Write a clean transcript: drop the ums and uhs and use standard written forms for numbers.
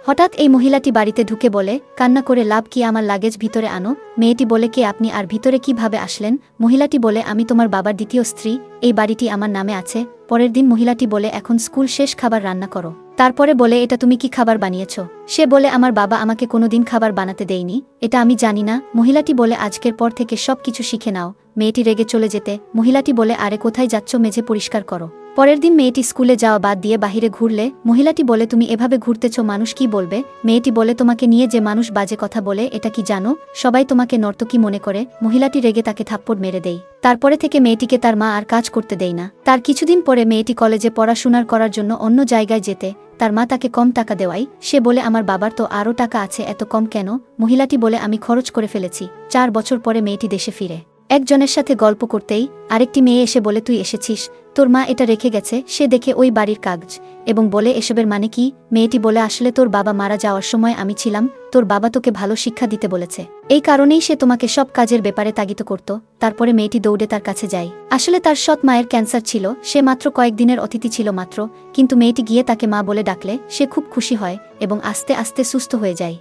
হঠাৎ এই মহিলাটি বাড়িতে ঢুকে বলে, কান্না করে লাভ কি, আমার লাগেজ ভিতরে আনো। মেয়েটি বলে, কে আপনি, আর ভিতরে কিভাবে আসলেন? মহিলাটি বলে, আমি তোমার বাবার দ্বিতীয় স্ত্রী, এই বাড়িটি আমার নামে আছে। পরের দিন মহিলাটি বলে, এখন স্কুল শেষ, খাবার রান্না করো। তারপরে বলে, এটা তুমি কি খাবার বানিয়েছ? সে বলে, আমার বাবা আমাকে কোনোদিন খাবার বানাতে দেয়নি, এটা আমি জানি না। মহিলাটি বলে, আজকের পর থেকে সব কিছু শিখে নাও। মেয়েটি রেগে চলে যেতে মহিলাটি বলে, আরে কোথায় যাচ্ছ, মেঝে পরিষ্কার করো। পরের দিন মেয়েটি স্কুলে যাওয়া বাদ দিয়ে বাহিরে ঘুরলে মহিলাটি বলে, তুমি এভাবে ঘুরতেছ, মানুষ কি বলবে? মেয়েটি বলে, তোমাকে নিয়ে যে মানুষ বাজে কথা বলে এটা কি জানো? সবাই তোমাকে নর্তকী মনে করে। মহিলাটি রেগে তাকে থাপ্পড় মেরে দেয়। তারপরে থেকে মেয়েটিকে তার মা আর কাজ করতে দেয় না। তার কিছুদিন পরে মেয়েটি কলেজে পড়াশোনার করার জন্য অন্য জায়গায় যেতে তার মা তাকে কম টাকা দেওয়ায় সে বলে, আমার বাবার তো আরও টাকা আছে, এত কম কেন? মহিলাটি বলে, আমি খরচ করে ফেলেছি। 4 বছর পরে মেয়েটি দেশে ফিরে একজনের সাথে গল্প করতেই আরেকটি মেয়ে এসে বলে, তুই এসেছিস, তোর মা এটা রেখে গেছে। সে দেখে ওই বাড়ির কাগজ এবং বলে, এসবের মানে কি? মেয়েটি বলে, আসলে তোর বাবা মারা যাওয়ার সময় আমি ছিলাম, তোর বাবা তোকে ভালো শিক্ষা দিতে বলেছে, এই কারণেই সে তোমাকে সব কাজের ব্যাপারে তাগিদ করত। তারপরে মেয়েটি দৌড়ে তার কাছে যায়। আসলে তার সৎ মায়ের ক্যান্সার ছিল, সে মাত্র কয়েকদিনের অতিথি ছিল মাত্র, কিন্তু মেয়েটি গিয়ে তাকে মা বলে ডাকলে সে খুব খুশি হয় এবং আস্তে আস্তে সুস্থ হয়ে যায়।